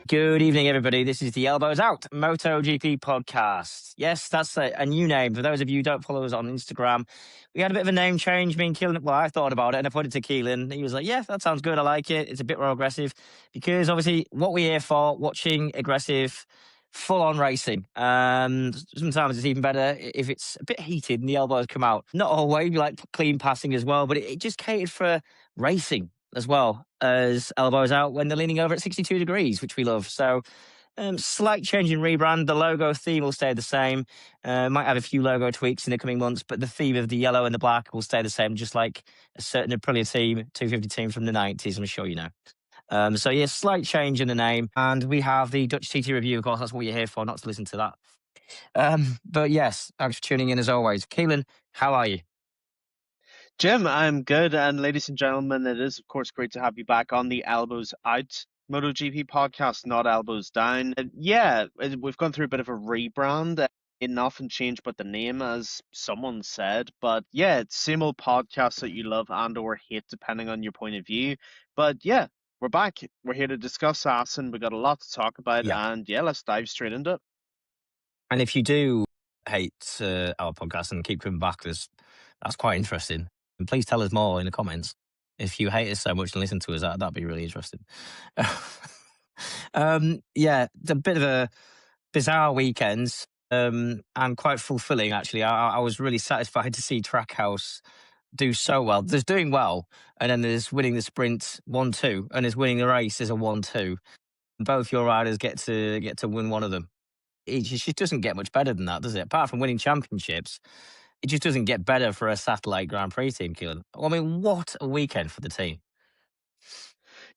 Good evening, everybody. This is the Elbows Out MotoGP podcast. Yes, that's a new name. For those of you who don't follow us on Instagram, we had a bit of a name change. Me and Keelin, well, I thought about it and I put it to Keelin. He was like, yeah, that sounds good. I like it. It's a bit more aggressive because obviously what we're here for, watching aggressive, full-on racing. Sometimes it's even better if it's a bit heated and the elbows come out. Not always, we like clean passing as well, but it just catered for racing as well as elbows out when they're leaning over at 62 degrees, which we love. So slight change in rebrand. The logo theme will stay the same. Might have a few logo tweaks in the coming months, but the theme of the yellow and the black will stay the same, just like a certain Aprilia team, 250 team from the 90s, I'm sure you know. So yeah, slight change in the name. And we have the Dutch TT review, of course, that's what you're here for, not to listen to that. But yes, thanks for tuning in as always. Keelin, how are you? Jim, I'm good. And ladies and gentlemen, it is, of course, great to have you back on the Elbows Out MotoGP podcast, not Elbows Down. We've gone through a bit of a rebrand. Nothing changed but the name, as someone said. But yeah, it's same old podcast that you love and or hate, depending on your point of view. But yeah, we're back. We're here to discuss Assen. We got a lot to talk about. Yeah. And yeah, let's dive straight into it. And if you do hate our podcast and keep coming back, that's quite interesting. And please tell us more in the comments. If you hate us so much and listen to us, that'd be really interesting. Yeah, it's a bit of a bizarre weekend and quite fulfilling, actually. I was really satisfied to see Trackhouse do so well. There's doing well, and then there's winning the sprint 1-2, and there's winning the race as a 1-2. Both your riders get to win one of them. It just doesn't get much better than that, does it? Apart from winning championships, it just doesn't get better for a satellite Grand Prix team, Keelan. I mean, what a weekend for the team.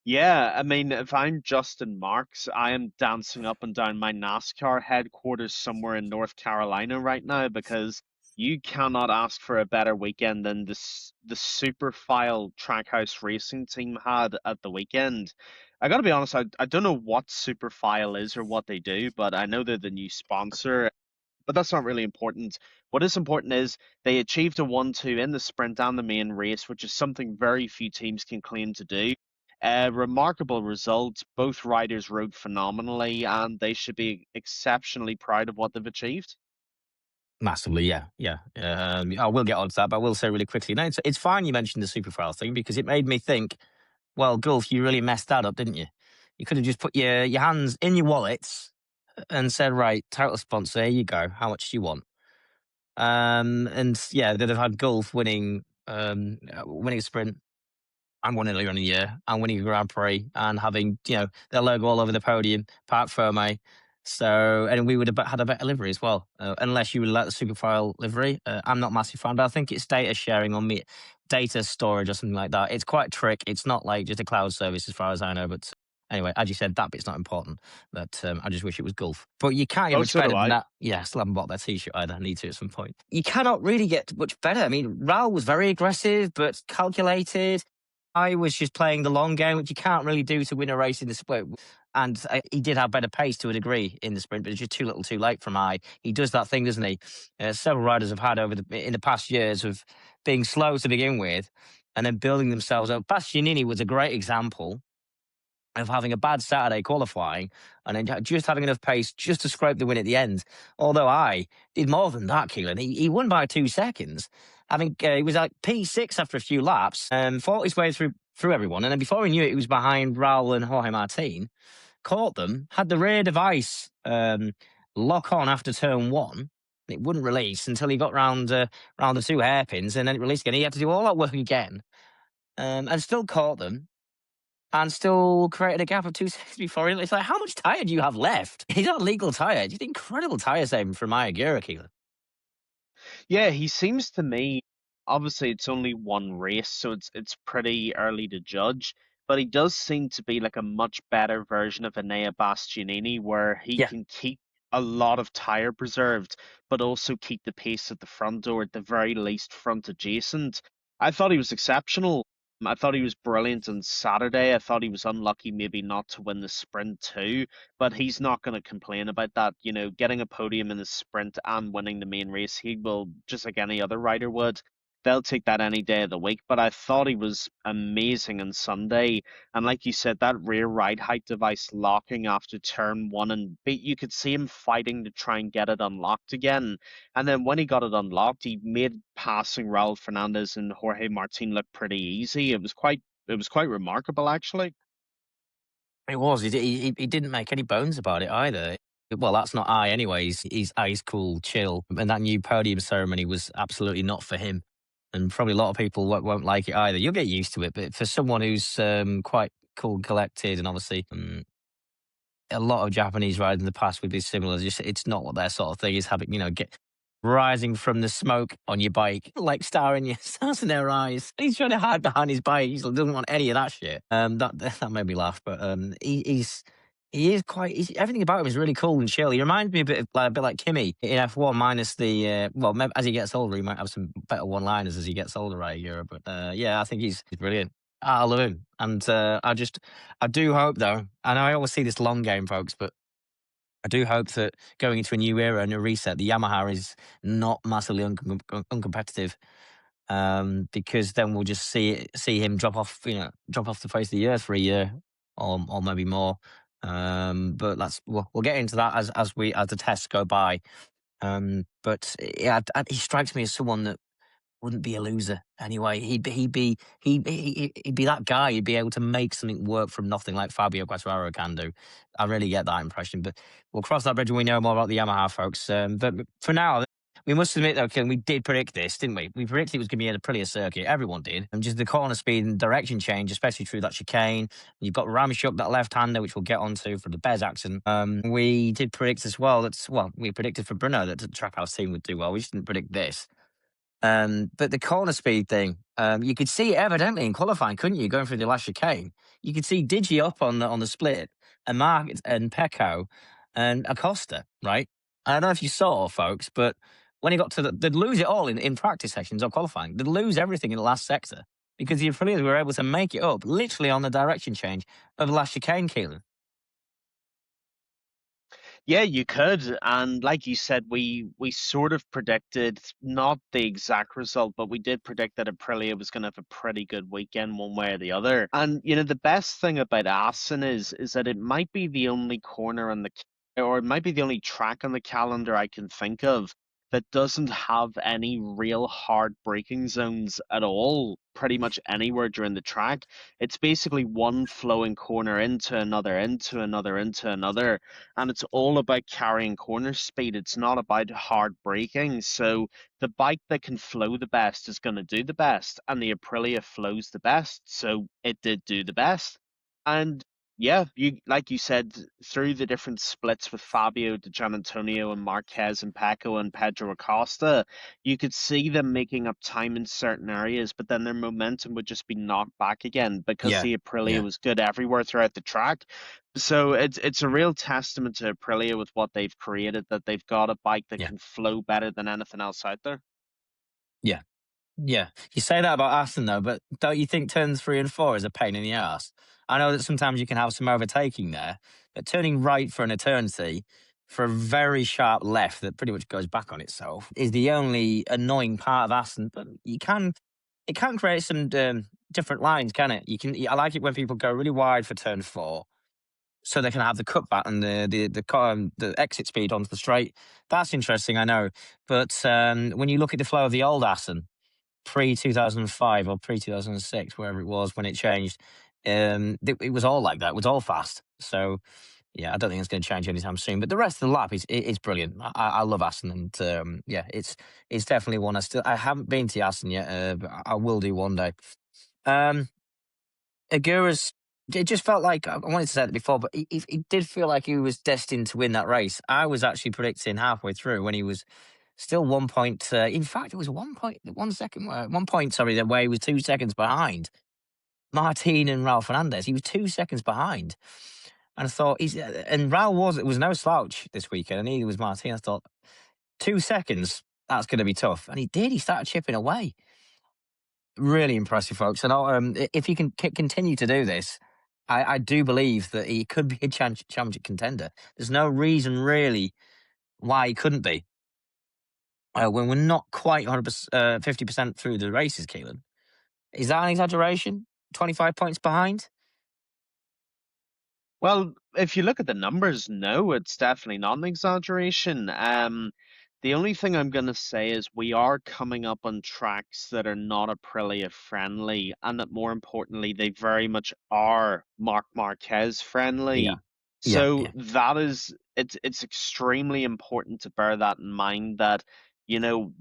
Yeah, I mean, if I'm Justin Marks, I am dancing up and down my NASCAR headquarters somewhere in North Carolina right now because you cannot ask for a better weekend than the super file Trackhouse Racing team had at the weekend. I gotta be honest, I don't know what super file is or what they do, but I know they're the new sponsor. But that's not really important. What is important is they achieved a 1-2 in the sprint and the main race, which is something very few teams can claim to do. A remarkable result. Both riders rode phenomenally, and they should be exceptionally proud of what they've achieved. Massively, yeah. I will get on to that, but I will say really quickly. No, it's fine you mentioned the Superfile thing because it made me think, well, Gulf, you really messed that up, didn't you? You could have just put your hands in your wallets and said, right, title sponsor, here you go. How much do you want? And yeah, they'd have had Gulf winning winning a sprint and won earlier in the year and winning a Grand Prix and having, their logo all over the podium, Parc Ferme. So, and we would have had a better livery as well, unless you would like the Superfile livery. I'm not a massive fan, but I think it's data sharing on me, data storage or something like that. It's quite a trick. It's not like just a cloud service as far as I know, but anyway, as you said, that bit's not important. But I just wish it was Gulf. But you can't get much So better do than I. that. Yeah, I still haven't bought that t-shirt either. I need to at some point. You cannot really get much better. I mean, Raul was very aggressive, but calculated. I was just playing the long game, which you can't really do to win a race in the sprint. And he did have better pace to a degree in the sprint, but it's just too little too late from I. He does that thing, doesn't he? Several riders have had in the past years of being slow to begin with and then building themselves up. Bastianini was a great example of having a bad Saturday qualifying and then just having enough pace just to scrape the win at the end. Although I did more than that, Keelan. He won by 2 seconds. I think he was like P6 after a few laps, fought his way through everyone. And then before he knew it, he was behind Raul and Jorge Martin, caught them, had the rear device lock on after turn 1. It wouldn't release until he got round the 2 hairpins, and then it released again. He had to do all that work again and still caught them. And still created a gap of 2 seconds before. It's like, how much tyre do you have left? He's on legal tyre. Just incredible tyre saving from Ogura, Keelan. Yeah, he seems to me, obviously it's only one race, so it's pretty early to judge, but he does seem to be like a much better version of Enea Bastianini, where he Yeah. can keep a lot of tire preserved, but also keep the pace at the front, or at the very least front adjacent. I thought he was exceptional. I thought he was brilliant on Saturday. I thought he was unlucky maybe not to win the sprint too, but he's not going to complain about that. You know, getting a podium in the sprint and winning the main race, he will, just like any other rider would. they'll take that any day of the week. But I thought he was amazing on Sunday. And like you said, that rear ride height device locking after turn one, and you could see him fighting to try and get it unlocked again. And then when he got it unlocked, he made passing Raul Fernandez and Jorge Martin look pretty easy. It was quite remarkable, actually. It was. He didn't make any bones about it either. Well, that's not I, anyways. He's ice cool, chill, and that new podium ceremony was absolutely not for him. And probably a lot of people won't like it either. You'll get used to it, but for someone who's quite cool, and collected, and obviously a lot of Japanese riders in the past would be similar. Just it's not what their sort of thing is. Having get rising from the smoke on your bike, like stars in their eyes. He's trying to hide behind his bike. He doesn't want any of that shit. That made me laugh. But he is quite. Everything about him is really cool and chill. He reminds me a bit like Kimi in F1, minus the well. Maybe as he gets older, he might have some better one-liners as he gets older, right, Europe. But yeah, I think he's brilliant. I love him, and I do hope though, and I always see this long game, folks, but I do hope that going into a new era and a reset, the Yamaha is not massively uncompetitive, because then we'll just see him drop off the face of the earth for a year or maybe more. But we'll get into that as the tests go by. But yeah, he strikes me as someone that wouldn't be a loser anyway. He'd be that guy. He'd be able to make something work from nothing, like Fabio Quartararo can do. I really get that impression. But we'll cross that bridge when we know more about the Yamaha, folks. But for now, we must admit, though, Ken, we did predict this, didn't we? We predicted it was going to be a Aprilia circuit. Everyone did. And just the corner speed and direction change, especially through that chicane. You've got Ramchuk, that left-hander, which we'll get onto for the Bez accent. We did predict as well we predicted for Bruno that the Trackhouse team would do well. We just didn't predict this. But the corner speed thing, you could see it evidently in qualifying, couldn't you? Going through the last chicane, you could see Digi up on the split, and Mark and Pecco and Acosta, right? I don't know if you saw, folks, but when he got to they'd lose it all in practice sections or qualifying. They'd lose everything in the last sector because the Aprilias were able to make it up literally on the direction change of the last chicane, Keelan. Yeah, you could. And like you said, we sort of predicted not the exact result, but we did predict that Aprilia was going to have a pretty good weekend one way or the other. And the best thing about Assen is that it might be the only corner on or it might be the only track on the calendar I can think of that doesn't have any real hard braking zones at all, pretty much anywhere during the track. It's basically one flowing corner into another, into another, into another, and it's all about carrying corner speed. It's not about hard braking. So the bike that can flow the best is going to do the best, and the Aprilia flows the best, so it did do the best. And yeah, like you said, through the different splits with Fabio Di Giannantonio and Marquez and Pecco and Pedro Acosta, you could see them making up time in certain areas, but then their momentum would just be knocked back again because Yeah, the Aprilia yeah, was good everywhere throughout the track. So it's a real testament to Aprilia with what they've created, that they've got a bike that yeah, can flow better than anything else out there. yeah. Yeah, you say that about Aston though, but don't you think turns 3 and 4 is a pain in the ass? I know that sometimes you can have some overtaking there, but turning right for an eternity for a very sharp left that pretty much goes back on itself is the only annoying part of Aston. But it can create some different lines, can it? I like it when people go really wide for turn 4, so they can have the cutback and the exit speed onto the straight. That's interesting, I know, but when you look at the flow of the old Aston pre 2005 or pre 2006, wherever it was when it changed. It was all like that. It was all fast. So yeah, I don't think it's going to change anytime soon. But the rest of the lap is brilliant. I love Assen, and yeah, it's definitely one. I haven't been to Assen yet, but I will do one day. Agura's. It just felt like I wanted to say it before, but it did feel like he was destined to win that race. I was actually predicting halfway through when he was still 1 point. In fact, it was 1 point, 1 second, 1 point. Sorry, the way he was 2 seconds behind Martin and Raul Fernandez. He was 2 seconds behind, and I thought and Raul was no slouch this weekend, and neither was Martin. I thought 2 seconds, that's going to be tough, and he did. He started chipping away. Really impressive, folks. And if he can continue to do this, I do believe that he could be a championship contender. There's no reason really why he couldn't be. when we're not quite 100%, 50% through the races, Keelan. Is that an exaggeration? 25 points behind? Well, if you look at the numbers, no, it's definitely not an exaggeration. The only thing I'm going to say is we are coming up on tracks that are not Aprilia friendly, and that more importantly, they very much are Marc Marquez Yeah. friendly. Yeah. So Yeah. that is, it's extremely important to bear that in mind that, you know,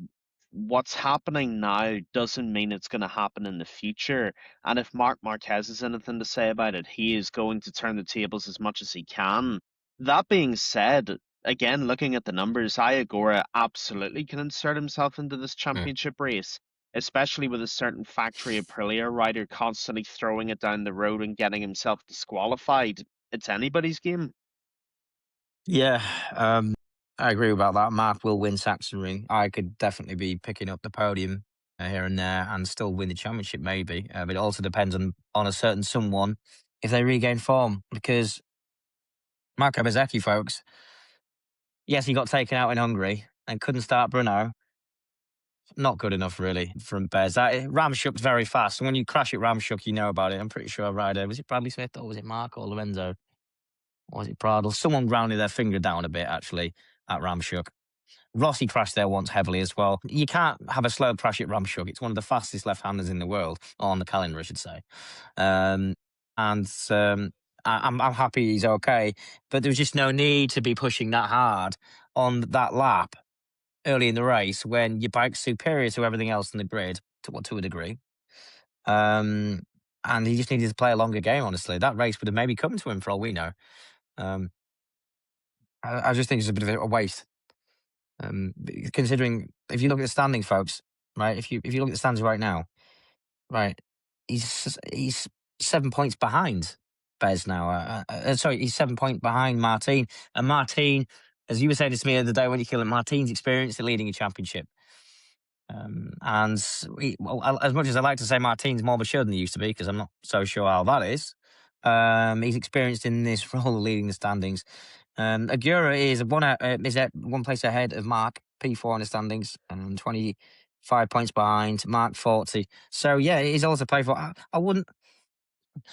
what's happening now doesn't mean it's going to happen in the future. And if Marc Marquez has anything to say about it, he is going to turn the tables as much as he can. That being said, again, looking at the numbers, Ogura absolutely can insert himself into this Mm. championship race, especially with a certain factory Aprilia rider constantly throwing it down the road and getting himself disqualified. It's anybody's game. Yeah. I agree about that. Mark will win Saxonry. I could definitely be picking up the podium here and there and still win the championship, maybe. But it also depends on a certain someone if they regain form. Because MarcoBezzechi, folks, yes, he got taken out in Hungary and couldn't start Bruno. Not good enough, really, from Bez. Ramshook's very fast. And when you crash at Ramshook, you know about it. I'm pretty sure a rider, was it Bradley Smith or was it Mark or Lorenzo? Or was it Pradle? Someone grounded their finger down a bit, actually, at Ramshook. Rossi crashed there once heavily as well. You can't have a slow crash at Ramshook. It's one of the fastest left-handers in the world, on the calendar, I should say. Um, and I'm happy he's okay, but there was just no need to be pushing that hard on that lap early in the race when your bike's superior to everything else in the grid to a degree. Um, and he just needed to play a longer game. Honestly, that race would have maybe come to him for all we know. Um, I just think it's a bit of a waste. Considering if you look at the standings, folks, right? If you look at the standings right now, right, he's 7 points behind Bez now. Sorry, he's 7 points behind Martin, and Martin, as you were saying to me the other day when you killed him, Martin's experienced at leading a championship. And well, as much as I like to say Martin's more mature than he used to be, because I'm not so sure how that is. He's experienced in this role of leading the standings. Agura is at one place ahead of Mark, P4 in the standings, and 25 points behind Mark 40. So yeah, he's also played for. I wouldn't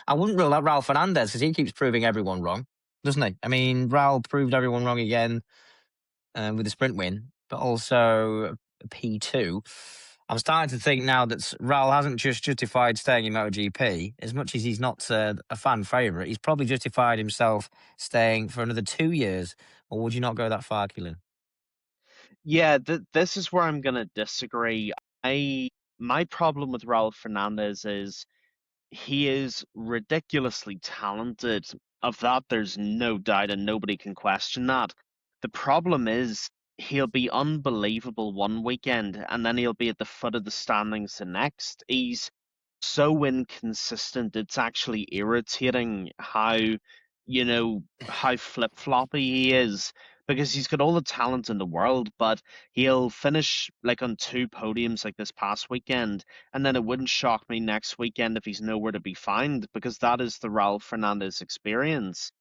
rule out Raul Fernandez because he keeps proving everyone wrong, doesn't he? I mean, Raul proved everyone wrong again with the sprint win, but also P2. I'm starting to think now that Raul hasn't just justified staying in MotoGP. As much as he's not a fan favourite, he's probably justified himself staying for another 2 years. Or would you not go that far, Keelan? Yeah, this is where I'm gonna disagree. I My problem with Raul Fernandez is he is ridiculously talented. Of that, there's no doubt, and nobody can question that. The problem is he'll be unbelievable one weekend, and then he'll be at the foot of the standings the next. He's so inconsistent. It's actually irritating how flip-floppy he is because he's got all the talent in the world, but he'll finish like on two podiums like this past weekend, and then it wouldn't shock me next weekend if he's nowhere to be found because that is the Raul Fernandez experience.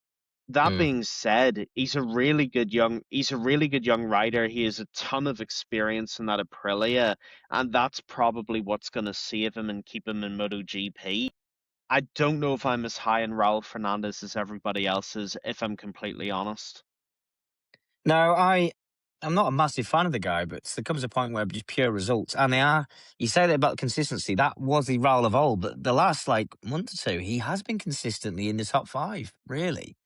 That Mm. being said, he's a really good young rider. He has a ton of experience in that Aprilia, and that's probably what's going to save him and keep him in MotoGP. I don't know if I'm as high on Raul Fernandez as everybody else is, if I'm completely honest. No, I'm not a massive fan of the guy, but there comes a point where just pure results, and they are. You say that about consistency. That was the Raul of old, but the last like month or two, he has been consistently in the top five. Really,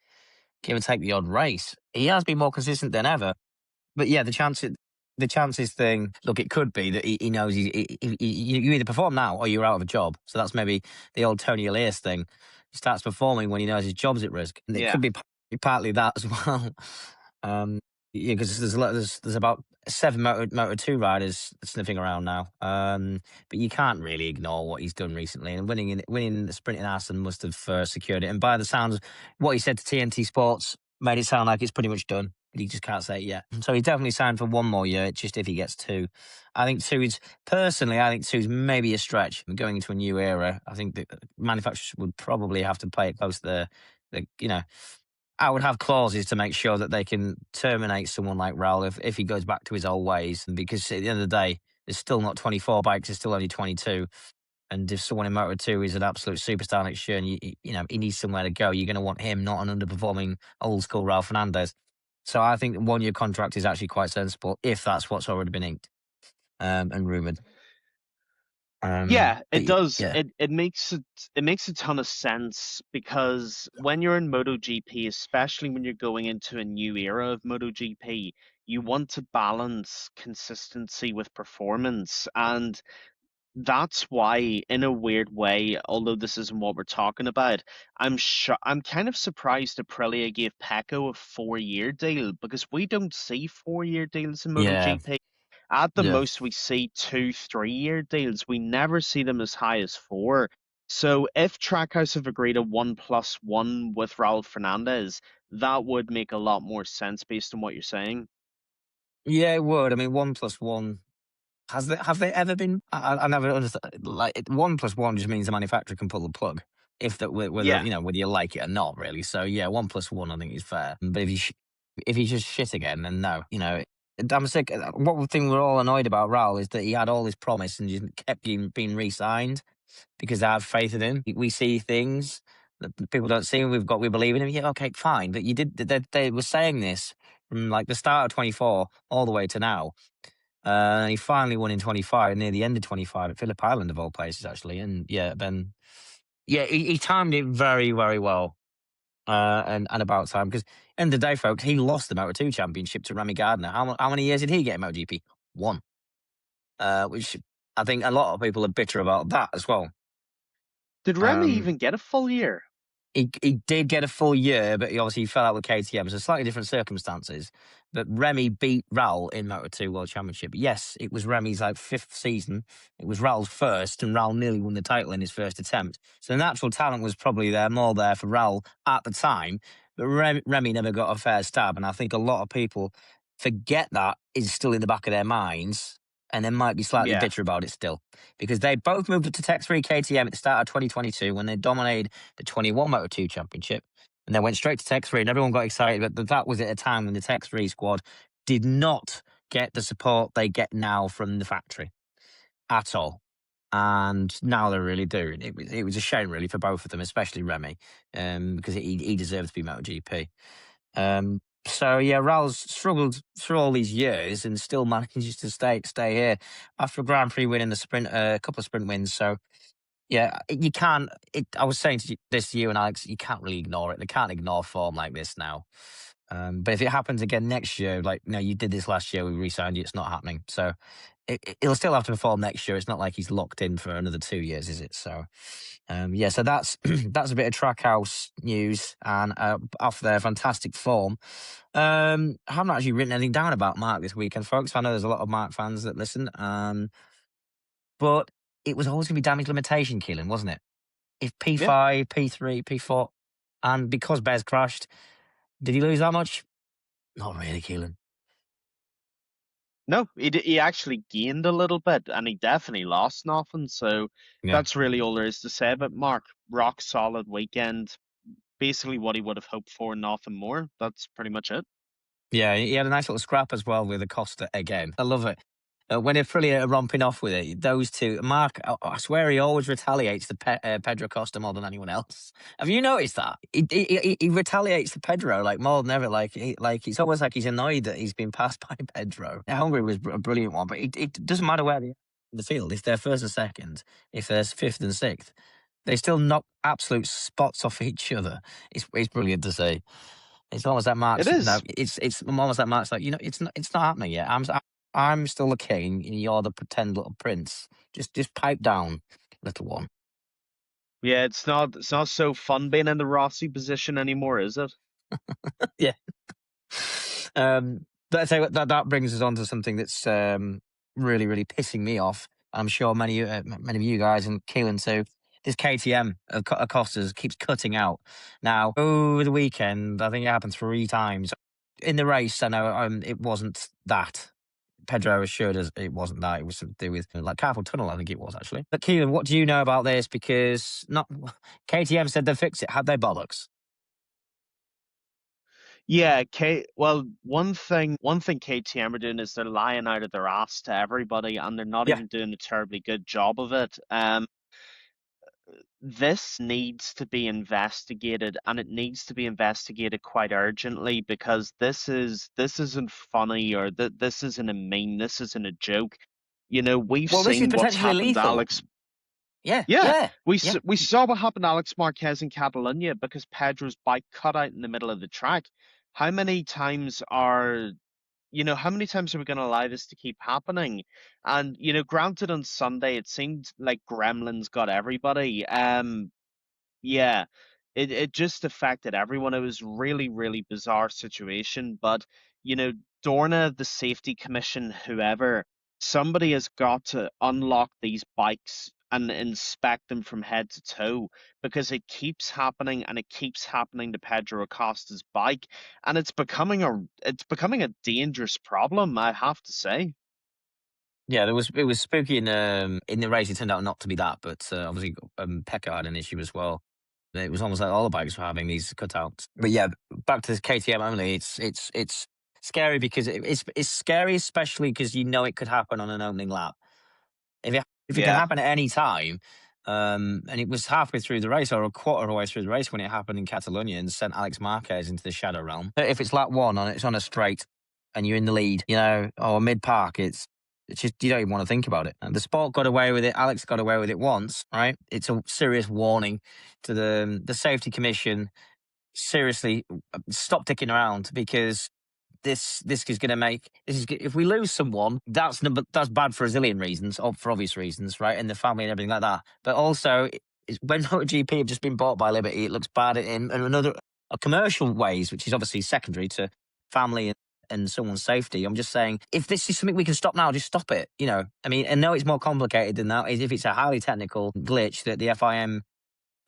give and take the odd race, he has been more consistent than ever. But yeah, the chances thing. Look, it could be that he knows you either perform now or you're out of a job. So that's maybe the old Tony Elias thing. He starts performing when he knows his job's at risk, and it Yeah. could be partly that as well. Um, yeah, because there's about seven Moto2 riders sniffing around now. But you can't really ignore what he's done recently, and winning the sprint in Assen must have secured it. And by the sounds, what he said to TNT Sports made it sound like it's pretty much done. But he just can't say it yet. So he definitely signed for one more year, just if he gets two. I think two is maybe a stretch. Going into a new era, I think the manufacturers would probably have to play it close to the I would have clauses to make sure that they can terminate someone like Raul if he goes back to his old ways. Because at the end of the day, there's still not 24 bikes, there's still only 22. And if someone in Moto 2 is an absolute superstar next year and he needs somewhere to go, you're going to want him, not an underperforming old school Raul Fernandez. So I think the 1 year contract is actually quite sensible if that's what's already been inked and rumored. Yeah, it does. Yeah, It makes a ton of sense because when you're in MotoGP, especially when you're going into a new era of MotoGP, you want to balance consistency with performance. And that's why, in a weird way, although this isn't what we're talking about, I'm kind of surprised Aprilia gave Pecco a 4-year deal because we don't see 4-year deals in yeah, MotoGP. At the yeah. most, we see 2, 3-year deals. We never see them as high as 4. So if Trackhouse have agreed a 1+1 with Raul Fernandez, that would make a lot more sense based on what you're saying. Yeah, it would. I mean, 1+1. Have they ever been? I never understand. Like 1+1 just means the manufacturer can pull the plug if that whether Yeah. whether you like it or not, really. So yeah, 1+1 I think is fair. But if he's just shit again, then no. I'm sick. One thing we're all annoyed about Raul is that he had all this promise and just kept being re-signed because I have faith in him. We see things that people don't see. We believe in him. Yeah, okay, fine. But you did. They were saying this from like the start of 24 all the way to now. And he finally won in 25, near the end of 25 at Phillip Island, of all places, actually. And yeah, then, yeah, he timed it very, very well. And about time, because end of the day, folks, he lost the Moto2 championship to Remy Gardner. How many years did he get in MotoGP? One. Which I think a lot of people are bitter about that as well. Did Remy Um, even get a full year? he did get a full year, but he obviously fell out with KTM, so slightly different circumstances. But Remy beat Raul in Moto2 World Championship. Yes, it was Remy's like 5th season. It was Raul's first, and Raul nearly won the title in his first attempt. So the natural talent was probably more there for Raul at the time. But Remy never got a fair stab, and I think a lot of people forget that is still in the back of their minds, and they might be slightly Yeah. bitter about it still, because they both moved up to Tech 3 KTM at the start of 2022 when they dominated the 21 Moto2 Championship, and then went straight to Tech 3, and everyone got excited. But that was at a time when the Tech 3 squad did not get the support they get now from the factory at all. And now they really do. It was a shame, really, for both of them, especially Remy, because he deserved to be MotoGP. So yeah, Raul's struggled through all these years and still manages to stay here after a Grand Prix win in the sprint, a couple of sprint wins. So yeah, you can't. I was saying this to you and Alex, you can't really ignore it. They can't ignore form like this now. But if it happens again next year, like no, you did this last year, we re-signed you. It's not happening. So he'll still have to perform next year. It's not like he's locked in for another 2 years, is it? So yeah, so that's that's a bit of Trackhouse news and off their fantastic form. I haven't actually written anything down about Mark this weekend, folks. I know there's a lot of Mark fans that listen. But it was always going to be damage limitation killing, wasn't it? If Yeah. P5, P3, P4, and because Bez crashed, did he lose that much? Not really, Keelan. No, he actually gained a little bit, and he definitely lost nothing. So Yeah. that's really all there is to say about Mark. Rock solid weekend, basically what he would have hoped for, nothing more. That's pretty much it. Yeah, he had a nice little scrap as well with Acosta again. I love it. When Aprilia are romping off with it, those two, Mark, I swear he always retaliates the Pedro Costa more than anyone else. Have you noticed that? He retaliates the Pedro like more than ever. Like it's almost like he's annoyed that he's been passed by Pedro. Hungary was a brilliant one, but it doesn't matter where they are in the field. If they're first and second, if they're fifth and sixth, they still knock absolute spots off each other. It's brilliant to see. It's almost like It Mark's. No, is. it's almost like Mark's like it's not happening yet. I'm still the king, and you're the pretend little prince. Just pipe down, little one. Yeah, it's not so fun being in the Rossi position anymore, is it? Yeah. But I tell you what, that brings us on to something that's really, really pissing me off. I'm sure many of you guys and Keelan too. This KTM of Acosta's keeps cutting out. Now, over the weekend, I think it happened 3 times. In the race, I know it wasn't that. Pedro assured us it wasn't that. It was something to do with like carpal tunnel, I think it was actually. But Keelan, what do you know about this? Because not KTM said they fixed it. Had they bollocks? Yeah, well, one thing KTM are doing is they're lying out of their ass to everybody, and they're not Yeah. even doing a terribly good job of it. This needs to be investigated, and it needs to be investigated quite urgently, because this isn't funny, or this isn't a meme, this isn't a joke. We've Well, this is seen what's potentially happened to lethal. Alex. Yeah, Yeah, yeah, yeah. we saw what happened to Alex Marquez in Catalonia because Pedro's bike cut out in the middle of the track. How many times are how many times are we going to allow this to keep happening? And granted, on Sunday it seemed like Gremlins got everybody. Yeah, it just affected everyone. It was really, really bizarre situation. But, Dorna, the safety commission, whoever, somebody has got to unlock these bikes and inspect them from head to toe, because it keeps happening, and it keeps happening to Pedro Acosta's bike, and it's becoming a dangerous problem, I have to say. Yeah, it was spooky in the race. It turned out not to be that, but obviously Pecco had an issue as well. It was almost like all the bikes were having these cutouts. But yeah, back to this KTM only. It's scary because it's scary, especially because you know it could happen on an opening lap. If it can Yeah. happen at any time, and it was halfway through the race or a quarter of the way through the race when it happened in Catalonia and sent Alex Marquez into the shadow realm. If it's lap one and it's on a straight and you're in the lead, or mid park, it's just you don't even want to think about it. And the sport got away with it. Alex got away with it once, right? It's a serious warning to the safety commission. Seriously, stop dicking around, because this is going to make if we lose someone, that's bad for a zillion reasons, or for obvious reasons, right? And the family and everything like that. But also, when MotoGP have just been bought by Liberty, it looks bad in another commercial ways, which is obviously secondary to family and someone's safety. I'm just saying, if this is something we can stop now, just stop it. I mean, I know it's more complicated than that. If it's a highly technical glitch that the FIM,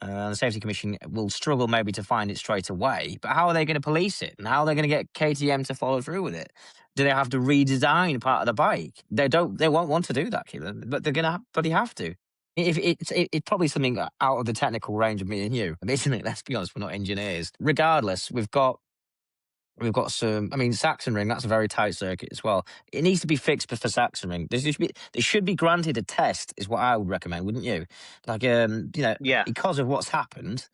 the Safety Commission, will struggle maybe to find it straight away. But how are they going to police it? And how are they going to get KTM to follow through with it? Do they have to redesign part of the bike? They don't. They won't want to do that, Keelan, but they're going to. But they have to. If it's probably something out of the technical range of me and you, isn't it? Let's be honest, we're not engineers. Regardless, we've got some. I mean, Sachsenring, that's a very tight circuit as well. It needs to be fixed for Sachsenring. They should be granted a test, is what I would recommend, wouldn't you? Like, Yeah. because of what's happened,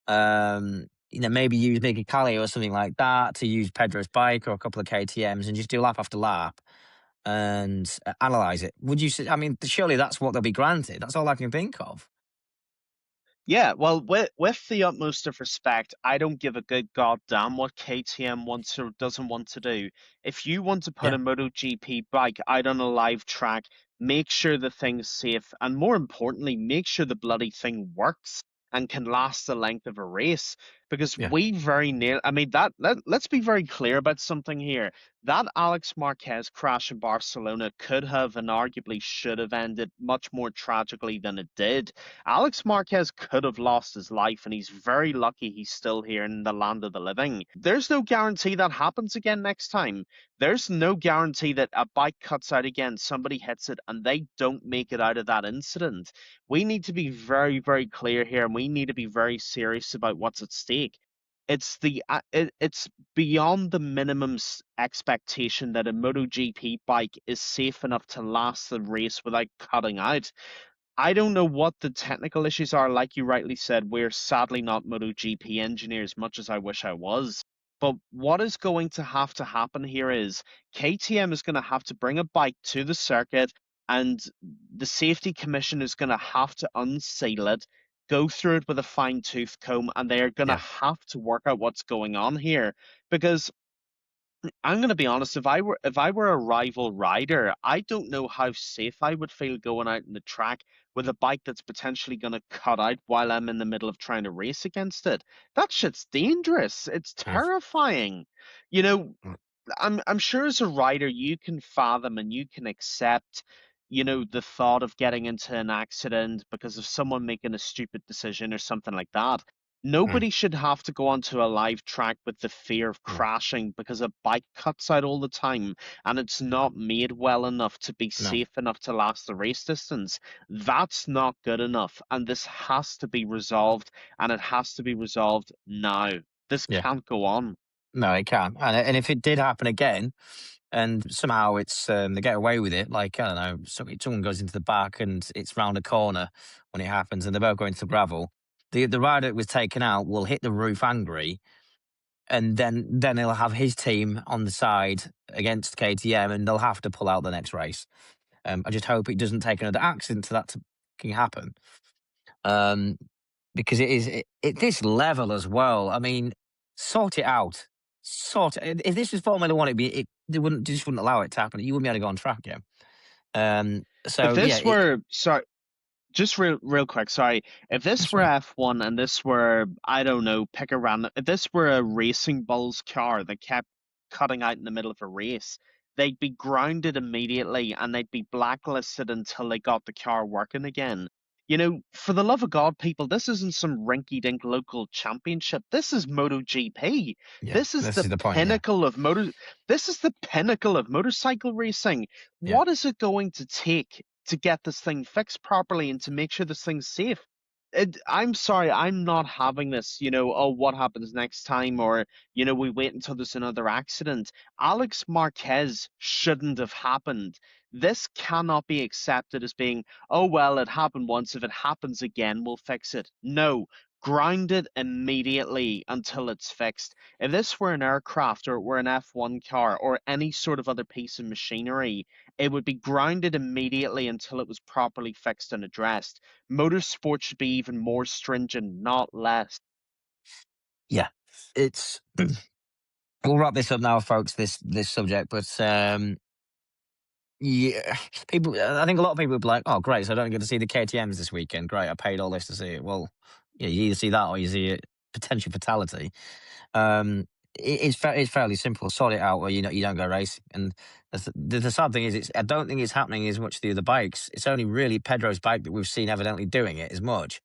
maybe use Mika Kali or something like that to use Pedro's bike or a couple of KTM's and just do lap after lap and analyze it. Would you say? I mean, surely that's what they'll be granted. That's all I can think of. Yeah, well, with the utmost of respect, I don't give a good goddamn what KTM wants or doesn't want to do. If you want to put Yeah, a MotoGP bike out on a live track, make sure the thing's safe, and more importantly, make sure the bloody thing works and can last the length of a race. Because yeah, we very near, I mean, let's be very clear about something here. That Alex Marquez crash in Barcelona could have and arguably should have ended much more tragically than it did. Alex Marquez could have lost his life, and he's very lucky he's still here in the land of the living. There's no guarantee that happens again next time. There's no guarantee that a bike cuts out again, somebody hits it, and they don't make it out of that incident. We need to be very, very clear here, and we need to be very serious about what's at stake. It's beyond the minimum expectation that a MotoGP bike is safe enough to last the race without cutting out. I don't know what the technical issues are. Like you rightly said, we're sadly not MotoGP engineers, much as I wish I was. But what is going to have to happen here is KTM is going to have to bring a bike to the circuit, and the safety commission is going to have to unseal it, go through it with a fine tooth comb, and they are going to yeah, have to work out what's going on here. Because I'm gonna be honest, if I were a rival rider, I don't know how safe I would feel going out in the track with a bike that's potentially gonna cut out while I'm in the middle of trying to race against it. That shit's dangerous. It's mm, terrifying. You know, mm, I'm sure as a rider you can fathom and you can accept, the thought of getting into an accident because of someone making a stupid decision or something like that. mm, Nobody should have to go onto a live track with the fear of mm. crashing because a bike cuts out all the time and it's not made well enough to be No, safe enough to last the race distance. That's not good enough, and this has to be resolved, and it has to be resolved now. This yeah. can't go on. No, it can't. And if it did happen again, and somehow it's they get away with it, like I don't know, someone goes into the back and it's round a corner when it happens, and they both go into the gravel. The rider that was taken out will hit the roof angry, and then he'll have his team on the side against KTM, and they'll have to pull out the next race. I just hope it doesn't take another accident for that to fucking happen. Um, because it is at this level as well. I mean, sort it out. Sort it. If this was Formula One, they just wouldn't allow it to happen. You wouldn't be able to go on track again. If So yeah, this were, sorry, just real quick, sorry. If this that's were right. F1 and this were, I don't know, pick a random, if this were a Racing Bulls car that kept cutting out in the middle of a race, they'd be grounded immediately and they'd be blacklisted until they got the car working again. You know, for the love of God, people, this isn't some rinky-dink local championship. This is MotoGP. Yeah, This is this the is the point. Yeah, pinnacle of This is the pinnacle of motorcycle racing. yeah, What is it going to take to get this thing fixed properly and to make sure this thing's safe? I'm sorry, I'm not having this, oh, what happens next time? Or, we wait until there's another accident. Alex Marquez shouldn't have happened. This cannot be accepted as being, oh, well, it happened once. If it happens again, we'll fix it. No, ground it immediately until it's fixed. If this were an aircraft or it were an F1 car or any sort of other piece of machinery, it would be grounded immediately until it was properly fixed and addressed. Motorsport should be even more stringent, not less. yeah. It's we'll wrap this up now, folks. This subject, but yeah, people. I think a lot of people would be like, "Oh, great! So I don't get to see the KTM's this weekend. Great, I paid all this to see it." Well, yeah, you either see that or you see a potential fatality. It's fairly simple. Sort it out, or you don't go racing. And the sad thing is, I don't think it's happening as much to the other bikes. It's only really Pedro's bike that we've seen evidently doing it as much.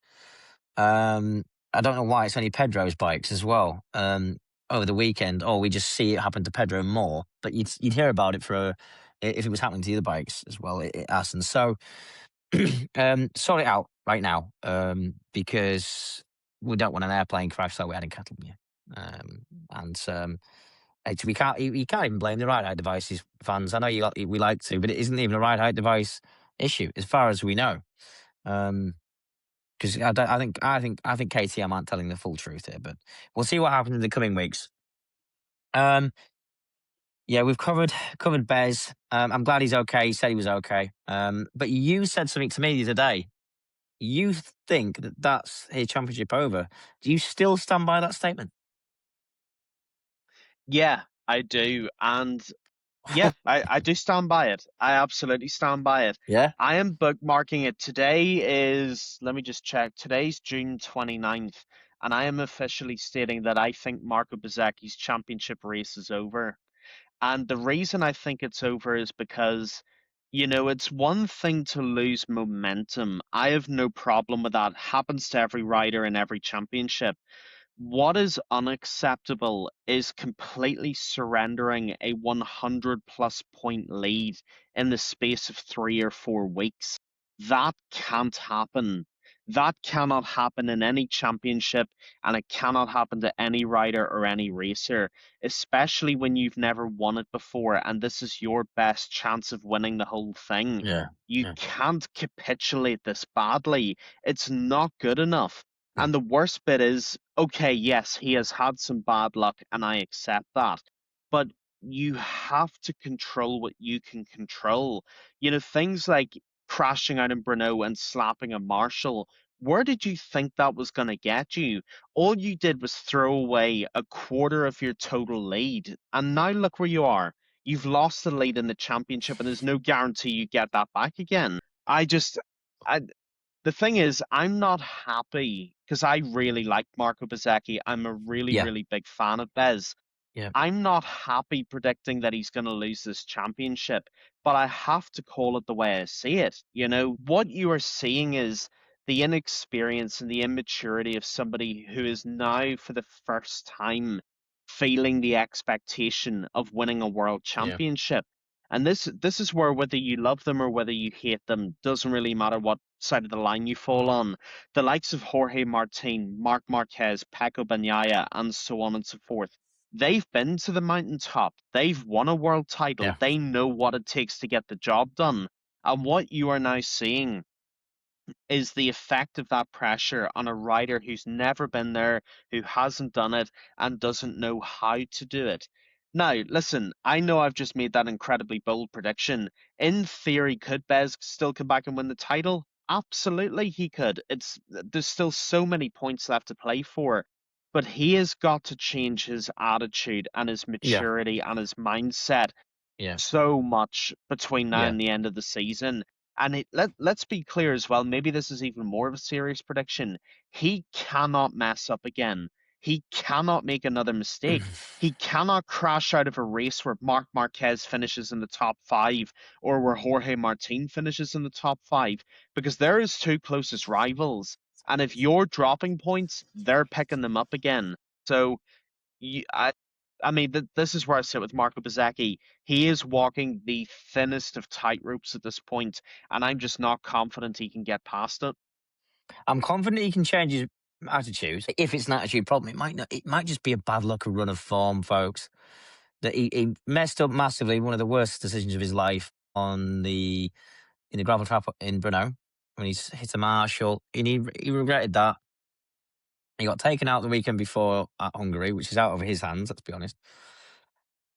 Um, I don't know why it's only Pedro's bikes as well. Over the weekend, or we just see it happen to Pedro more. But you'd hear about it if it was happening to the other bikes as well. It hasn't. So sort it out right now, because we don't want an airplane crash like we had in Catalonia. And we can't you can't even blame the ride height devices fans. I know we like to, but it isn't even a ride height device issue as far as we know. Because I think KTM aren't telling the full truth here, but we'll see what happens in the coming weeks. Um, yeah, we've covered Bez. I'm glad he's okay. He said he was okay. But you said something to me the other day. You think that that's his championship over? Do you still stand by that statement? Yeah, I do. And yeah, I do stand by it. I absolutely stand by it. Yeah. I am bookmarking it. Today is, let me just check. Today's June 29th, and I am officially stating that I think MarcoBezzechi's championship race is over. And the reason I think it's over is because, it's one thing to lose momentum. I have no problem with that. Happens to every rider in every championship. What is unacceptable is completely surrendering a 100 plus point lead in the space of 3 or 4 weeks. That can't happen. That cannot happen in any championship, and it cannot happen to any rider or any racer, especially when you've never won it before and this is your best chance of winning the whole thing. Yeah. You Yeah. can't capitulate this badly. It's not good enough. Yeah. And the worst bit is, okay, yes, he has had some bad luck, and I accept that. But you have to control what you can control. Things like crashing out in Brno and slapping a marshal. Where did you think that was going to get you? All you did was throw away a quarter of your total lead. And now look where you are. You've lost the lead in the championship, and there's no guarantee you get that back again. I just, I, the thing is, I'm not happy because I really like Marco Bezzecchi. I'm a really, Yeah. really big fan of Bez. Yeah. I'm not happy predicting that he's going to lose this championship, but I have to call it the way I see it. What you are seeing is the inexperience and the immaturity of somebody who is now, for the first time, feeling the expectation of winning a world Yeah. championship. And this is where, whether you love them or whether you hate them, doesn't really matter what side of the line you fall on. The likes of Jorge Martin, Marc Marquez, Paco Bagnaia, and so on and so forth, They've been to the mountaintop. They've won a world title. Yeah. They know what it takes to get the job done. And what you are now seeing is the effect of that pressure on a rider who's never been there, who hasn't done it, and doesn't know how to do it. Now, listen, I know I've just made that incredibly bold prediction. In theory, could Bez still come back and win the title? Absolutely, he could. There's still so many points left to play for, but he has got to change his attitude and his Yeah. maturity and his mindset Yeah. so much between now Yeah. and the end of the season. And let's be clear as well, maybe this is even more of a serious prediction. He cannot mess up again. He cannot make another mistake. He cannot crash out of a race where Marc Marquez finishes in the top five or where Jorge Martin finishes in the top five, because they're his two closest rivals. And if you're dropping points, they're picking them up again. So you, I mean, this is where I sit with MarcoBezzechi. He is walking the thinnest of tightropes at this point, and I'm just not confident he can get past it. I'm confident he can change his attitude. If it's an attitude problem, it might not. It might just be a bad luck, a run of form, folks. That he messed up massively. One of the worst decisions of his life on the in the gravel trap in Brno when he's hit a marshal, and he regretted that. He got taken out the weekend before at Hungary, which is out of his hands. Let's be honest.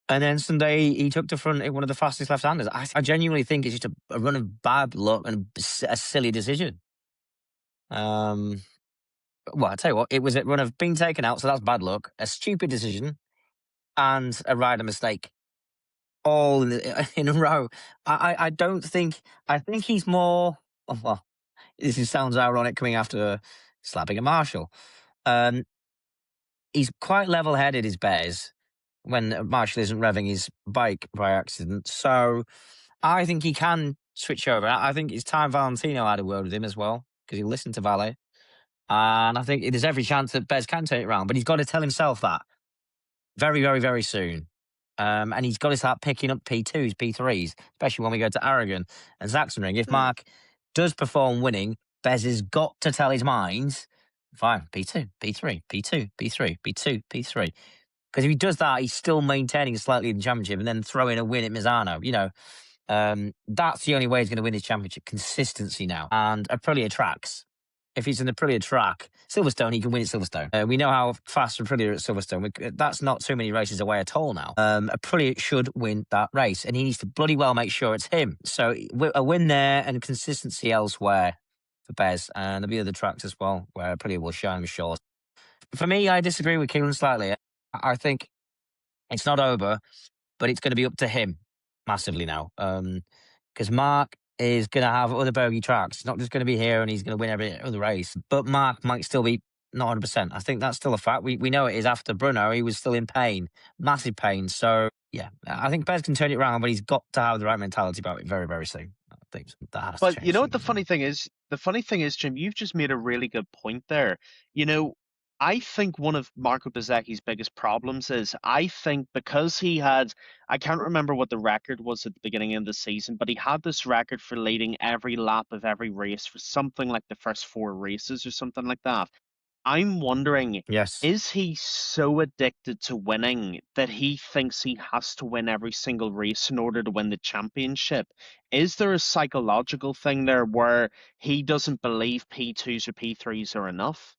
And then Sunday, he took the front in one of the fastest left-handers. I genuinely think it's just a run of bad luck and a silly decision. Well, I tell you what, it was a run of being taken out, so that's bad luck, a stupid decision, and a rider mistake, all in a row. I don't think. I think he's more. Well, sounds ironic coming after slapping a marshal. Um, he's quite level-headed, is Bez, when Marshall isn't revving his bike by accident. So I think he can switch over. I think it's time Valentino had a word with him as well, because he listened to Valet. And I think there's every chance that Bez can turn it around, but he's got to tell himself that very, very, very soon. And he's got to start picking up P2s, P3s, especially when we go to Aragon and Sachsenring. If Mark does perform winning, Bez has got to tell his mind, fine, P2, P3, P2, P3, P2, P3. Because if he does that, he's still maintaining slightly in the championship and then throwing a win at Misano. That's the only way he's going to win this championship. Consistency now. And Aprilia tracks. If he's in the Aprilia track, Silverstone, he can win at Silverstone. We know how fast Aprilia at Silverstone. That's not too many races away at all now. Aprilia should win that race, and he needs to bloody well make sure it's him. So a win there and consistency elsewhere for Bez. And there'll be other tracks as well where Aprilia will shine, I'm sure. For me, I disagree with Keelin slightly. I think it's not over, but it's going to be up to him massively now. Because Mark is going to have other bogey tracks. It's not just going to be here and he's going to win every other race. But Mark might still be not 100%. I think that's still a fact. We know it is after Brno. He was still in pain, massive pain. So, yeah, I think Bez can turn it around, but he's got to have the right mentality about it very, very soon. I think that has to But change you know what soon the as well. funny thing is? The funny thing is, Jim, you've just made a really good point there. You know, I think one of Marco Bezzecchi's biggest problems is I think because he had, I can't remember what the record was at the beginning of the season, but he had this record for leading every lap of every race for something like the first four races or something like that. I'm wondering, Yes. is he so addicted to winning that he thinks he has to win every single race in order to win the championship? Is there a psychological thing there where he doesn't believe P2s or P3s are enough?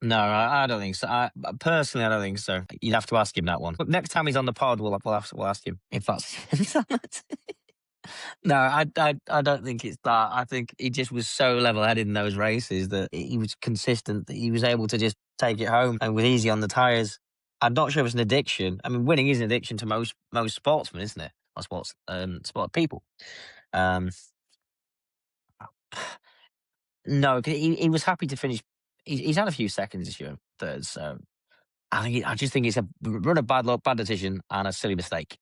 No, I don't think so. Personally, I don't think so. You'd have to ask him that one. But next time he's on the pod, we'll ask him if that's. No, I don't think it's that. I think he just was so level-headed in those races that he was consistent, that he was able to just take it home and was easy on the tyres. I'm not sure if it's an addiction. I mean, winning is an addiction to most sportsmen, isn't it? Or sport people. Um, no, he was happy to finish. He's had a few seconds this year, third. So I just think it's a run of bad luck, bad decision, and a silly mistake.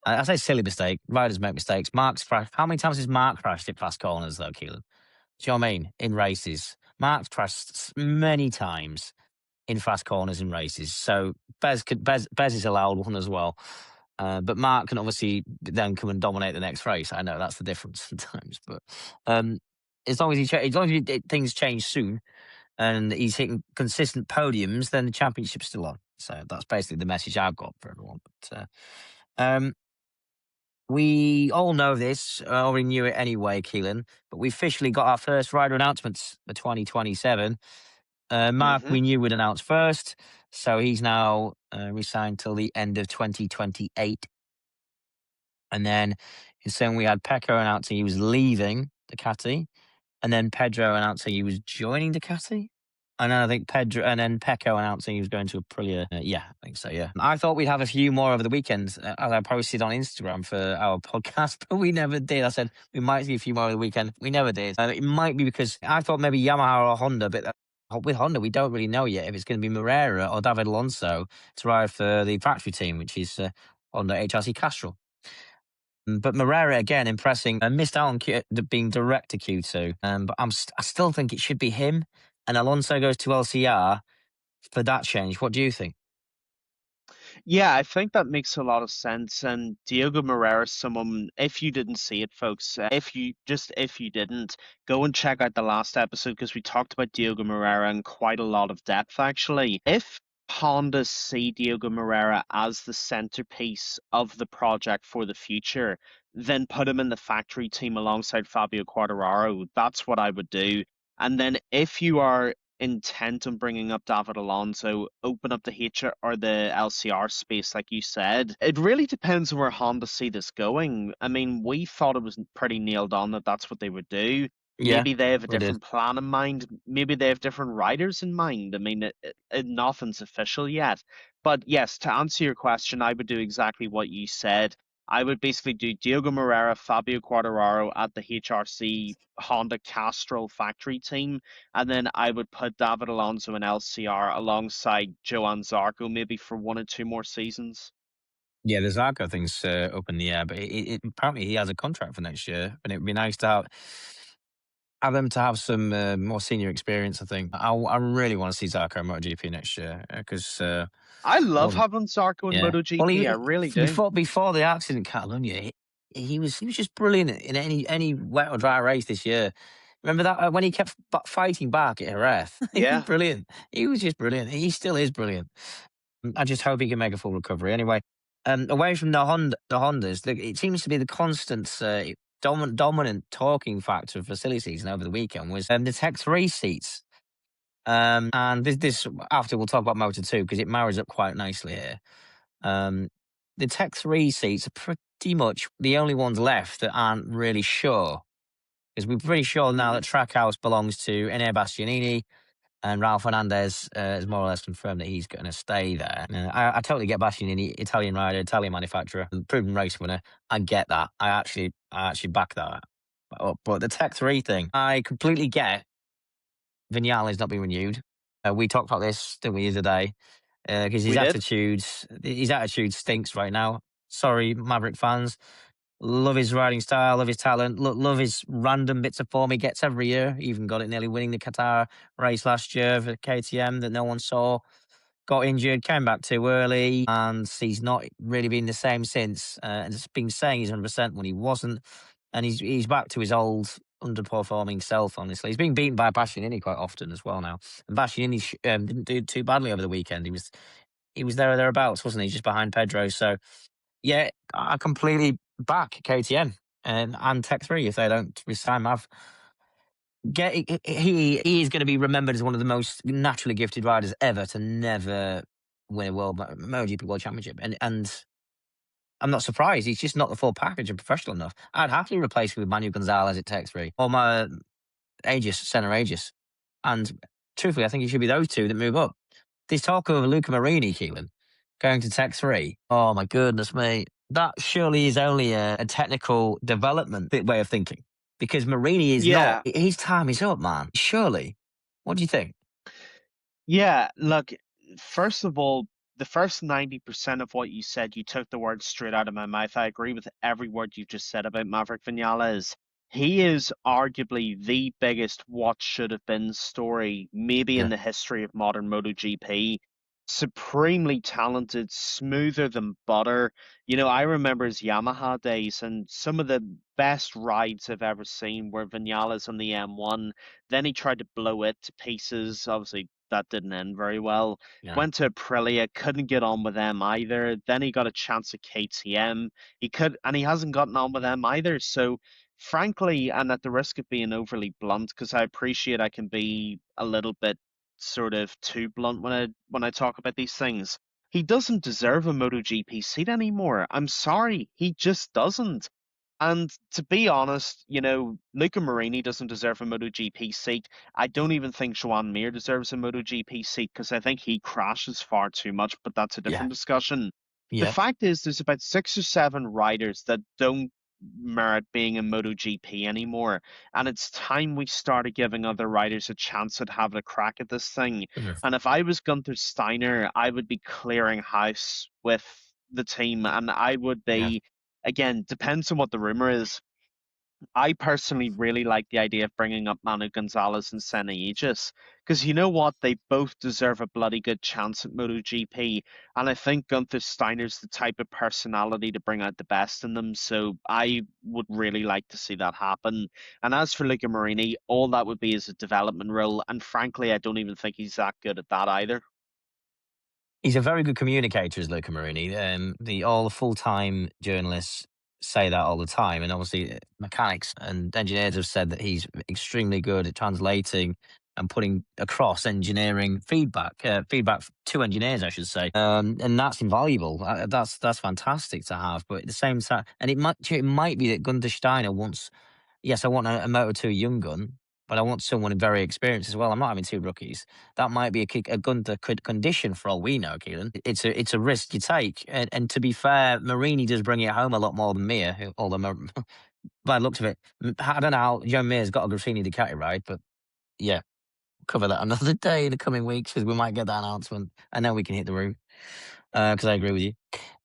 I say silly mistake. Riders make mistakes. Mark's crashed. How many times has Mark crashed at fast corners, though, Keelan? Do you know what I mean? In races. Mark's crashed many times in fast corners in races. So Bez is allowed one as well. But Mark can obviously then come and dominate the next race. I know that's the difference sometimes. But as long as things change soon and he's hitting consistent podiums, then the championship's still on. So that's basically the message I've got for everyone. But um, we all know this, already knew it anyway, Keelan, but we officially got our first rider announcements for 2027. Mark, Hmm. we knew would announce first, so he's now resigned till the end of 2028. And then in saying we had Pecco announcing he was leaving Ducati, and then Pedro announcing he was joining Ducati. And then I think Pedro, and then Pecco announcing he was going to Aprilia. Yeah, I think so. Yeah, I thought we'd have a few more over the weekend, as I posted on Instagram for our podcast, but we never did. I said we might see a few more over the weekend. We never did. It might be because I thought maybe Yamaha or Honda, but with Honda, we don't really know yet if it's going to be Moreira or David Alonso to ride for the factory team, which is Honda HRC Castrol. But Moreira again impressing. I missed out on being direct to Q2. But I still think it should be him. And Alonso goes to LCR for that change. What do you think? Yeah, I think that makes a lot of sense. And Diego Moreira is someone, if you didn't see it, folks, if you didn't, go and check out the last episode because we talked about Diego Moreira in quite a lot of depth, actually. If Honda see Diego Moreira as the centerpiece of the project for the future, then put him in the factory team alongside Fabio Quartararo. That's what I would do. And then if you are intent on bringing up David Alonso, open up the HR or the LCR space, like you said. It really depends on where Honda see this going. I mean, we thought it was pretty nailed on that that's what they would do. Yeah, Maybe they have a we did. different plan in mind. Maybe they have different riders in mind. I mean, nothing's official yet. But yes, to answer your question, I would do exactly what you said. I would basically do Diego Moreira, Fabio Quartararo at the HRC Honda Castrol factory team, and then I would put David Alonso in LCR alongside Joan Zarco maybe for 1 or 2 more seasons. Yeah, the Zarco thing's up in the air, but apparently he has a contract for next year, and it would be nice to have them to have some more senior experience. I think I really want to see Zarco in MotoGP next year because I I love wasn't. having Zarco in Yeah. Well, MotoGP. I really do. before the accident, Catalonia, he was just brilliant in any wet or dry race this year. Remember that when he kept fighting back at Jerez? He was Yeah. brilliant. He was just brilliant. He still is brilliant. I just hope he can make a full recovery. Anyway, away from the Hondas, it seems to be the constant dominant talking factor for silly season over the weekend was the Tech 3 seats. And this after we'll talk about Motor 2 because it marries up quite nicely here. Um, the Tech 3 seats are pretty much the only ones left that aren't really sure. Because we're pretty sure now Hmm. that Trackhouse belongs to Enea Bastianini and Raul Fernandez has more or less confirmed that he's going to stay there. I totally get Bastianini, Italian rider, Italian manufacturer, and proven race winner. I get that. I actually back that. But the Tech 3 thing, I completely get Vignales not being renewed. We talked about this, didn't we, the other day? Because We did. his attitude stinks right now. Sorry, Maverick fans. Love his riding style, love his talent, love his random bits of form he gets every year. Even got it nearly winning the Qatar race last year for KTM that no one saw. Got injured, came back too early, and he's not really been the same since. And it's been saying he's 100% when he wasn't, and he's back to his old underperforming self. Honestly, he's being beaten by Bastianini quite often as well now. And Bastianini didn't do too badly over the weekend. He was there or thereabouts, wasn't he? Just behind Pedro. So yeah, I completely back KTM and Tech 3 if they don't resign Mav. He is going to be remembered as one of the most naturally gifted riders ever to never win a MotoGP World Championship, and I'm not surprised. He's just not the full package and professional enough. I'd happily replace him with Manuel Gonzalez at Tech 3 or my Aegis, center Aegis, and truthfully, I think it should be those two that move up. There's talk of Luca Marini, Keelan, going to Tech 3. Oh my goodness me. That surely is only a technical development way of thinking. Because Marini is not. Yeah. His time is up, man. Surely. What do you think? Yeah. Look, first of all, the first 90% of what you said, you took the words straight out of my mouth. I agree with every word you just said about Maverick Vinales. He is arguably the biggest what should have been story, maybe in Yeah. the history of modern MotoGP. supremely talented, smoother than butter. You know, I remember his Yamaha days, and some of the best rides I've ever seen were Vinales on the M1. Then he tried to blow it to pieces. Obviously, that didn't end very well. Yeah. Went to Aprilia, couldn't get on with them either. Then he got a chance at KTM. And he hasn't gotten on with them either. So, frankly, and at the risk of being overly blunt, because I appreciate I can be a little bit sort of too blunt when I talk about these things. He doesn't deserve a MotoGP seat anymore. I'm sorry, he just doesn't. And to be honest, you know, Luca Marini doesn't deserve a MotoGP seat. I don't even think Joan Mir deserves a MotoGP seat because I think he crashes far too much, but that's a Yeah. different discussion. The Yeah. fact is, there's about 6 or 7 riders that don't merit being in MotoGP anymore, and it's time we started giving other riders a chance at having a crack at this thing. Mhm. And if I was Gunther Steiner, I would be clearing house with the team, and I would Yeah. be, again, depends on what the rumor is. I personally really like the idea of bringing up Manu Gonzalez and Senna Aegis because you know what? They both deserve a bloody good chance at MotoGP. And I think Gunther Steiner's the type of personality to bring out the best in them. So I would really like to see that happen. And as for Luca Marini, all that would be is a development role. And frankly, I don't even think he's that good at that either. He's a very good communicator, is Luca Marini. All the full time journalists say that all the time, and obviously mechanics and engineers have said that he's extremely good at translating and putting across engineering feedback to engineers, I should say, and that's invaluable. That's fantastic to have. But at the same time, and it might be that Gunther Steiner wants. Yes, I want a Moto2 young gun, but I want someone very experienced as well. I'm not having two rookies. That might be a gun that could condition for all we know, Keelan. It's a risk you take. And to be fair, Marini does bring it home a lot more than Mia, although by the looks of it, I don't know how Joe Mir's got a Graffini Ducati ride, but yeah, cover that another day in the coming weeks because we might get that announcement. I know we can hit the room because I agree with you.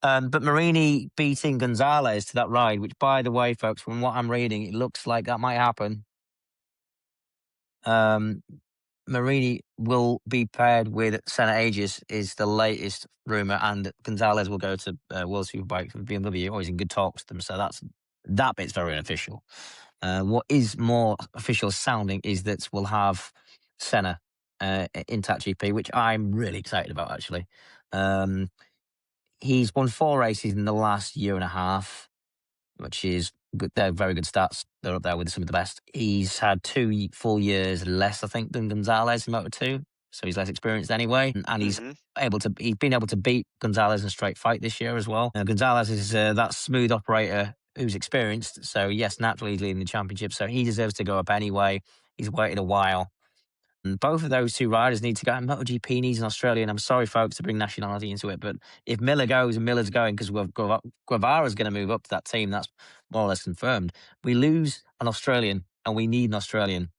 But Marini beating Gonzalez to that ride, which, by the way, folks, from what I'm reading, it looks like that might happen. Um, Marini will be paired with Senna Aegis is the latest rumor, and Gonzalez will go to World Superbike for BMW. Always in good talks with them, so that bit's very unofficial. What is more official sounding is that we'll have Senna in TAC GP, which I'm really excited about actually. Um, he's won 4 races in the last year and a half, which is good. They're very good stats. They're up there with some of the best. He's had 2 full years less, I think, than Gonzalez in Moto2, so he's less experienced anyway. And Hmm. he's been able to beat Gonzalez in a straight fight this year as well. Gonzalez is that smooth operator who's experienced, so yes, naturally he's leading the championship, so he deserves to go up anyway. He's waited a while. And both of those two riders need to go. And MotoGP needs an Australian. I'm sorry, folks, to bring nationality into it, but if Miller goes and Miller's going because Guevara's going to move up to that team, that's more or less confirmed. We lose an Australian, and we need an Australian.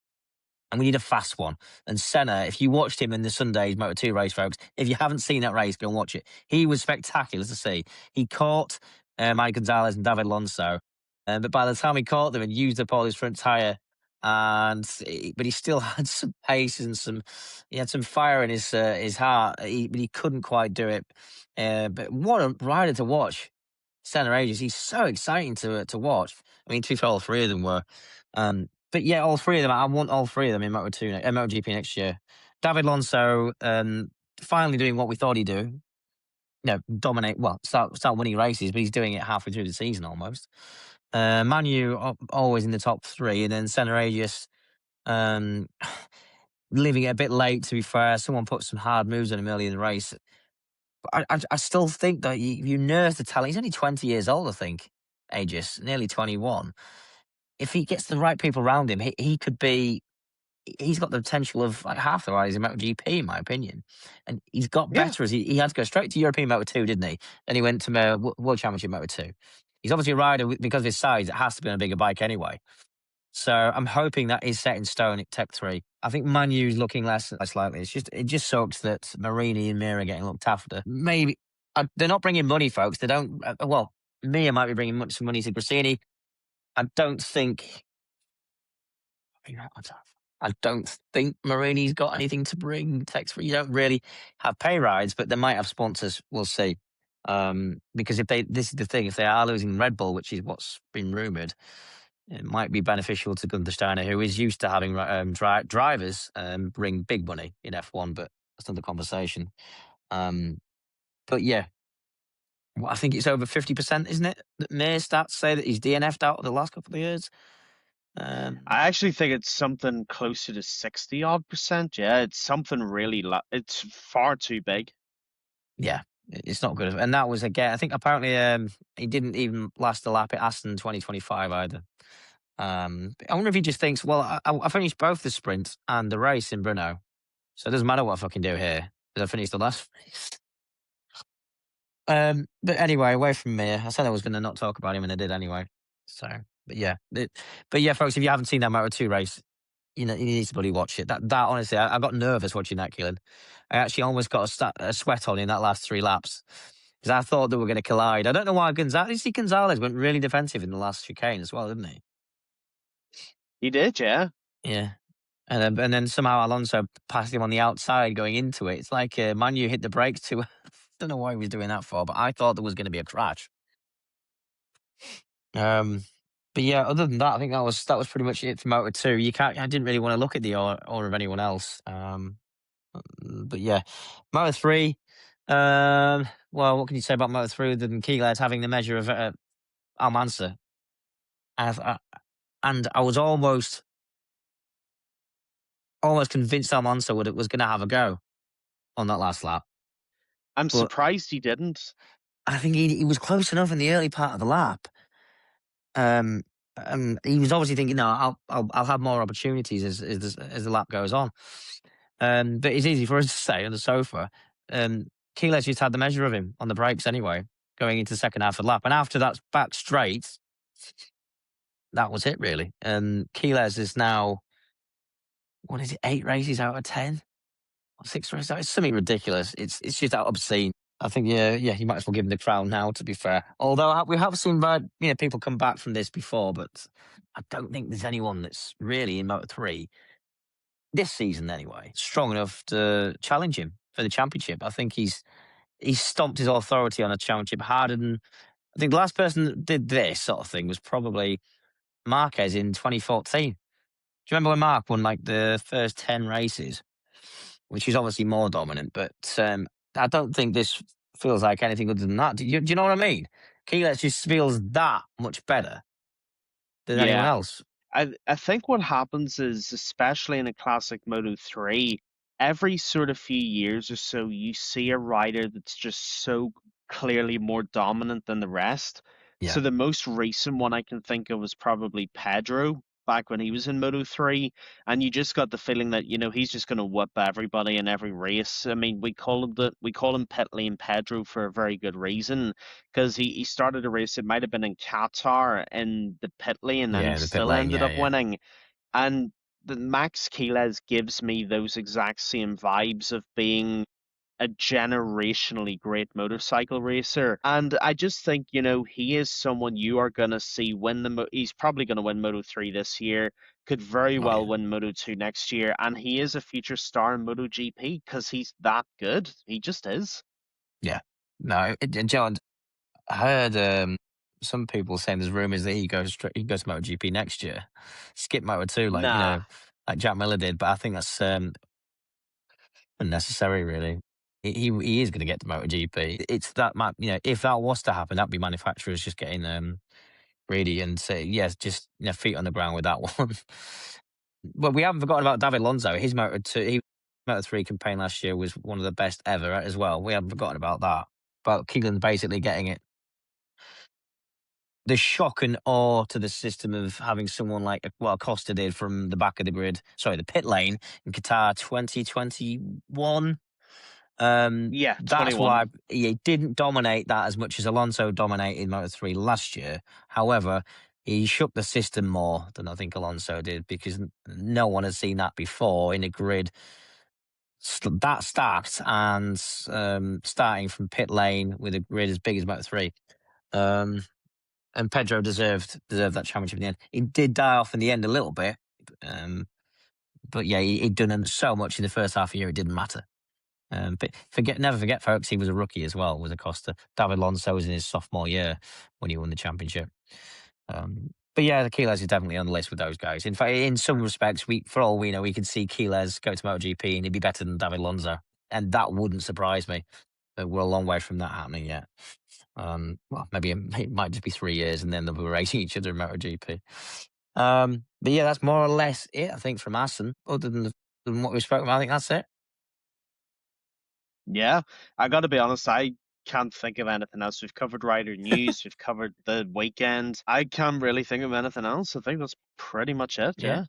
And we need a fast one. And Senna, if you watched him in the Sunday's Moto2 race, folks, if you haven't seen that race, go and watch it. He was spectacular to see. He caught Mike Gonzalez and David Alonso, but by the time he caught them and used up all his front tyre, but he still had some pace and he had some fire in his heart. But he couldn't quite do it. But what a rider to watch! Center ages. He's so exciting to watch. I mean, to be fair, all three of them were. But yeah, all three of them. I want all three of them in MotoGP next year. David Alonso finally doing what we thought he'd do. Dominate. Well, start winning races, but he's doing it halfway through the season almost. Manu always in the top three, and then Senna Aegis um, leaving it a bit late. To be fair, someone put some hard moves on him early in the race. But I still think that you nurse the talent. He's only 20 years old, I think. Aegis, nearly 21. If he gets the right people around him, he could be. He's got the potential of like half the riders in MotoGP, in my opinion. And he's got Yeah. better as he had to go straight to European Moto2, didn't he? Then he went to World Championship Moto2. He's obviously a rider because of his size. It has to be on a bigger bike anyway. So I'm hoping that is set in stone at Tech 3. I think Manu's looking less likely. It just sucks that Marini and Mir are getting looked after. Maybe they're not bringing money, folks. They don't. Well, Mir might be bringing some money to Grassini. I don't think. I don't think Marini's got anything to bring. You don't really have pay rides, but they might have sponsors. We'll see. Because this is the thing, if they are losing Red Bull, which is what's been rumored, it might be beneficial to Gunther Steiner, who is used to having drivers bring big money in F1, but that's another conversation. Um, but yeah, I think it's over 50%, isn't it? That May stats say that he's DNF'd out of the last couple of years. I actually think it's something closer to 60 odd percent. Yeah, it's something really, it's far too big. Yeah, it's not good. And that was again, I think apparently he didn't even last a lap at Assen 2025 either. I wonder if he just thinks, well, I finished both the sprint and the race in Brno, so it doesn't matter what I fucking do here. Did I finish the last race? But anyway, away from me, I said I was going to not talk about him, and I did anyway. So, but yeah, folks, if you haven't seen that Moto2 race, you need to bloody watch it. That honestly, I got nervous watching that, Keelan. I actually almost got a sweat on in that last 3 laps because I thought they were going to collide. I don't know why Gonzalez went really defensive in the last chicane as well, didn't he? He did, yeah. Yeah. And then somehow Alonso passed him on the outside going into it. It's like Manu hit the brakes too. Don't know why he was doing that for, but I thought there was going to be a crash. But yeah, other than that, I think that was pretty much it for Moto2. I didn't really want to look at the order of anyone else. But yeah, Moto3. Well, what can you say about Moto3 other than Keeler's having the measure of Almansa? And I was almost convinced Almansa was going to have a go on that last lap. I'm But surprised he didn't. I think he was close enough in the early part of the lap. He was obviously thinking, no, I'll have more opportunities as the lap goes on. But it's easy for us to say on the sofa. Keeler's just had the measure of him on the brakes anyway, going into the second half of the lap. And after that back straight, that was it really. Keeler's is now, what is it, 8 races out of 10? Or 6 races out? It's something ridiculous. It's just obscene. I think, yeah, you might as well give him the crown now, to be fair. Although we have seen people come back from this before, but I don't think there's anyone that's really in Moto3 this season anyway, strong enough to challenge him for the championship. I think he's stomped his authority on a championship harder than I think the last person that did this sort of thing was probably Marquez in 2014. Do you remember when Mark won like the first 10 races, which is obviously more dominant, but I don't think this feels like anything other than that. Do you know what I mean? Keeler just feels that much better than anyone Yeah. else. I think what happens is, especially in a classic Moto3, every sort of few years or so, you see a rider that's just so clearly more dominant than the rest. Yeah. So the most recent one I can think of was probably Pedro back when he was in Moto3, and you just got the feeling that he's just going to whip everybody in every race. I mean, we call him Pit Lane Pedro for a very good reason, because he started a race. It might have been in Qatar in the pit lane, and he Yeah, the pit still lane. ended Yeah, up yeah. winning. And the Max Keeles gives me those exact same vibes of being a generationally great motorcycle racer. And I just think, he is someone you are going to see win he's probably going to win Moto3 this year, could very Oh, well yeah. win Moto2 next year, and he is a future star in MotoGP because he's that good. He just is. Yeah. No, John, I heard some people saying there's rumours that he goes to MotoGP next year, skip Moto2, Nah. like Jack Miller did. But I think that's unnecessary, really. He is going to get to MotoGP. It's that if that was to happen, that'd be manufacturers just getting greedy and say yes, just feet on the ground with that one. But we haven't forgotten about David Alonso. His Moto3 campaign last year was one of the best ever as well. We haven't forgotten about that. But Keelan's basically getting it. The shock and awe to the system of having someone like Costa did from the back of the pit lane in Qatar 2021. Yeah, That's 21. why he didn't dominate that as much as Alonso dominated Moto3 last year. However, he shook the system more than I think Alonso did because no one has seen that before in a grid that stacked and starting from pit lane with a grid as big as Moto3. And Pedro deserved that championship in the end. He did die off in the end a little bit, But yeah, he'd done so much in the first half of the year, it didn't matter. But never forget, folks, he was a rookie as well, was Acosta. David Alonso was in his sophomore year when he won the championship. But yeah, the Keyless is definitely on the list with those guys. In fact, in some respects, for all we know, we could see Keyless go to MotoGP and he'd be better than David Alonso. And that wouldn't surprise me. But we're a long way from that happening yet. Well, maybe it might just be 3 years and then they'll be racing each other in MotoGP. But yeah, that's more or less it, I think, from Assen. Other than what we spoke about, I think that's it. Yeah, I got to be honest, I can't think of anything else. We've covered rider news, we've covered the weekend. I can't really think of anything else. I think that's pretty much it. Yeah.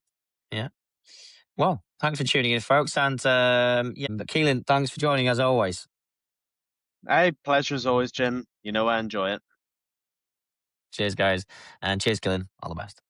Yeah. Yeah. Well, thanks for tuning in, folks. And yeah, but Keelan, thanks for joining as always. Hey, pleasure as always, Jim. You know I enjoy it. Cheers, guys. And cheers, Keelan. All the best.